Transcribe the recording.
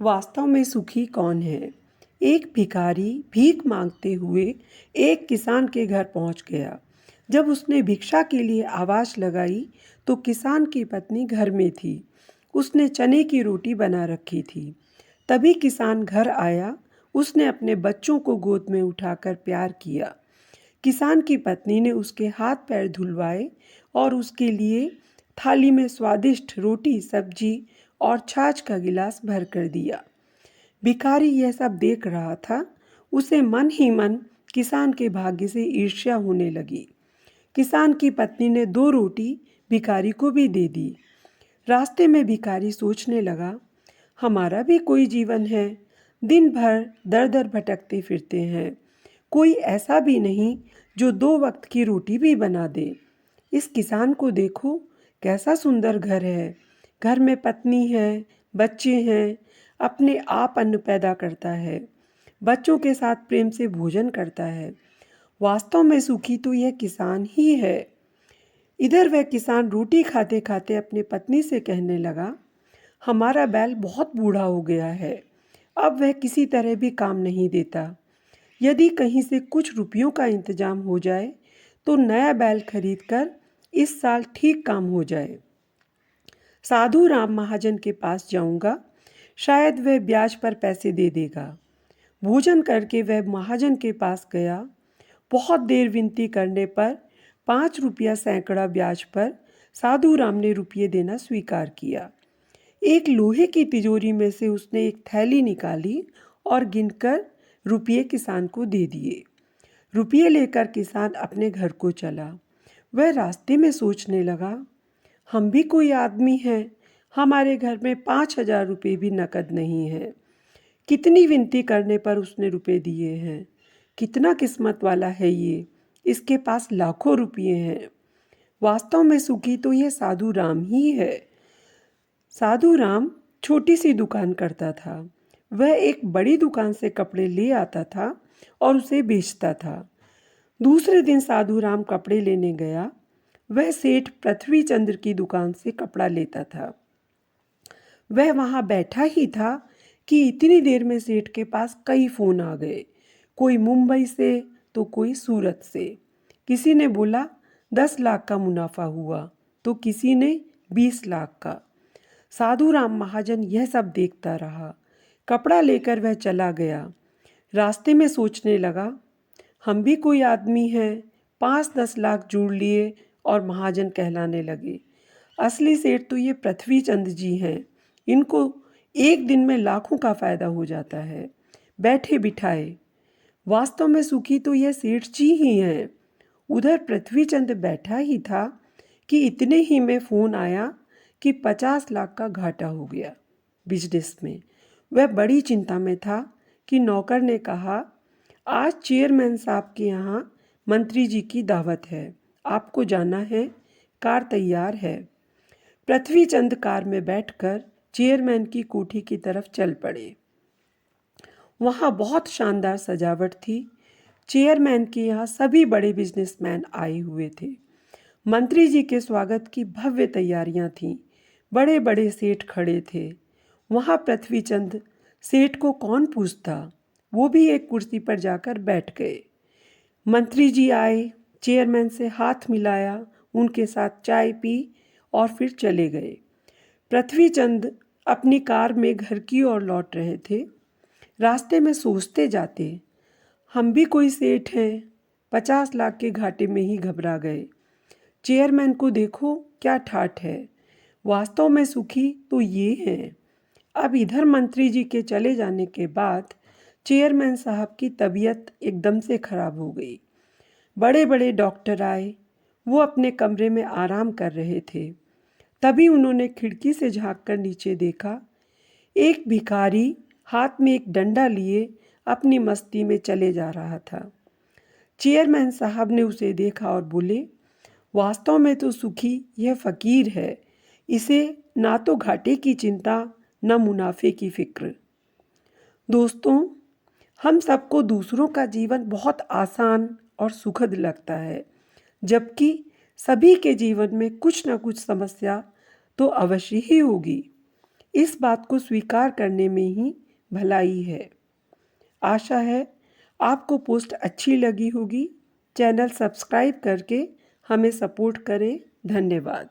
वास्तव में सुखी कौन है? एक भिखारी भीख मांगते हुए एक किसान के घर पहुंच गया। जब उसने भिक्षा के लिए आवाज लगाई तो किसान की पत्नी घर में थी। उसने चने की रोटी बना रखी थी। तभी किसान घर आया। उसने अपने बच्चों को गोद में उठाकर प्यार किया। किसान की पत्नी ने उसके हाथ पैर धुलवाए और उसके लिए थाली में स्वादिष्ट रोटी, सब्जी और छाछ का गिलास भर कर दिया। भिखारी यह सब देख रहा था। उसे मन ही मन किसान के भाग्य से ईर्ष्या होने लगी। किसान की पत्नी ने 2 रोटी भिखारी को भी दे दी। रास्ते में भिखारी सोचने लगा, हमारा भी कोई जीवन है। दिन भर दर दर भटकते फिरते हैं। कोई ऐसा भी नहीं जो 2 वक्त की रोटी भी बना दे। इस किसान को देखो, कैसा सुंदर घर है। घर में पत्नी है, बच्चे हैं, अपने आप अन्न पैदा करता है, बच्चों के साथ प्रेम से भोजन करता है। वास्तव में सुखी तो यह किसान ही है। इधर वह किसान रोटी खाते खाते अपनी पत्नी से कहने लगा, हमारा बैल बहुत बूढ़ा हो गया है। अब वह किसी तरह भी काम नहीं देता। यदि कहीं से कुछ रुपयों का इंतजाम हो जाए तो नया बैल खरीद कर इस साल ठीक काम हो जाए। साधु राम महाजन के पास जाऊंगा, शायद वह ब्याज पर पैसे दे देगा। भोजन करके वह महाजन के पास गया। बहुत देर विनती करने पर 5 रुपया सैकड़ा ब्याज पर साधु राम ने रुपये देना स्वीकार किया। एक लोहे की तिजोरी में से उसने एक थैली निकाली और गिनकर रुपये किसान को दे दिए। रुपये लेकर किसान अपने घर को चला। वह रास्ते में सोचने लगा, हम भी कोई आदमी हैं, हमारे घर में 5,000 रुपये भी नकद नहीं है। कितनी विनती करने पर उसने रुपये दिए हैं। कितना किस्मत वाला है ये, इसके पास लाखों रुपये हैं। वास्तव में सुखी तो यह साधु राम ही है। साधु राम छोटी सी दुकान करता था। वह एक बड़ी दुकान से कपड़े ले आता था और उसे बेचता था। दूसरे दिन साधु राम कपड़े लेने गया। वह सेठ पृथ्वी चंद्र की दुकान से कपड़ा लेता था। वह वहाँ बैठा ही था कि इतनी देर में सेठ के पास कई फ़ोन आ गए। कोई मुंबई से तो कोई सूरत से। किसी ने बोला 10 लाख का मुनाफा हुआ तो किसी ने 20 लाख का। साधु राम महाजन यह सब देखता रहा। कपड़ा लेकर वह चला गया। रास्ते में सोचने लगा, हम भी कोई आदमी हैं। 5-10 लाख जोड़ लिए और महाजन कहलाने लगे। असली सेठ तो ये पृथ्वी चंद जी हैं। इनको एक दिन में लाखों का फायदा हो जाता है, बैठे बिठाए। वास्तव में सुखी तो यह सेठ जी ही हैं। उधर पृथ्वी चंद बैठा ही था कि इतने ही में फ़ोन आया कि 50 लाख का घाटा हो गया बिजनेस में। वह बड़ी चिंता में था कि नौकर ने कहा, आज चेयरमैन साहब के यहाँ मंत्री जी की दावत है, आपको जाना है, कार तैयार है। पृथ्वी चंद कार में बैठकर चेयरमैन की कोठी की तरफ चल पड़े। वहाँ बहुत शानदार सजावट थी। चेयरमैन के यहाँ सभी बड़े बिजनेसमैन आए हुए थे। मंत्री जी के स्वागत की भव्य तैयारियां थीं। बड़े बड़े सेठ खड़े थे। वहाँ पृथ्वी चंद सेठ को कौन पूछता, वो भी एक कुर्सी पर जाकर बैठ गए। मंत्री जी आए, चेयरमैन से हाथ मिलाया, उनके साथ चाय पी और फिर चले गए। पृथ्वी चंद अपनी कार में घर की ओर लौट रहे थे। रास्ते में सोचते जाते, हम भी कोई सेठ हैं। 50 लाख के घाटे में ही घबरा गए। चेयरमैन को देखो क्या ठाठ है। वास्तव में सुखी तो ये हैं। अब इधर मंत्री जी के चले जाने के बाद चेयरमैन साहब की तबीयत एकदम से खराब हो गई। बड़े बड़े डॉक्टर आए। वो अपने कमरे में आराम कर रहे थे। तभी उन्होंने खिड़की से झांककर नीचे देखा। एक भिखारी हाथ में एक डंडा लिए अपनी मस्ती में चले जा रहा था। चेयरमैन साहब ने उसे देखा और बोले, वास्तव में तो सुखी यह फ़कीर है। इसे ना तो घाटे की चिंता, न मुनाफे की फिक्र। दोस्तों, हम सबको दूसरों का जीवन बहुत आसान और सुखद लगता है, जबकि सभी के जीवन में कुछ न कुछ समस्या तो अवश्य ही होगी। इस बात को स्वीकार करने में ही भलाई है। आशा है आपको पोस्ट अच्छी लगी होगी। चैनल सब्सक्राइब करके हमें सपोर्ट करें। धन्यवाद।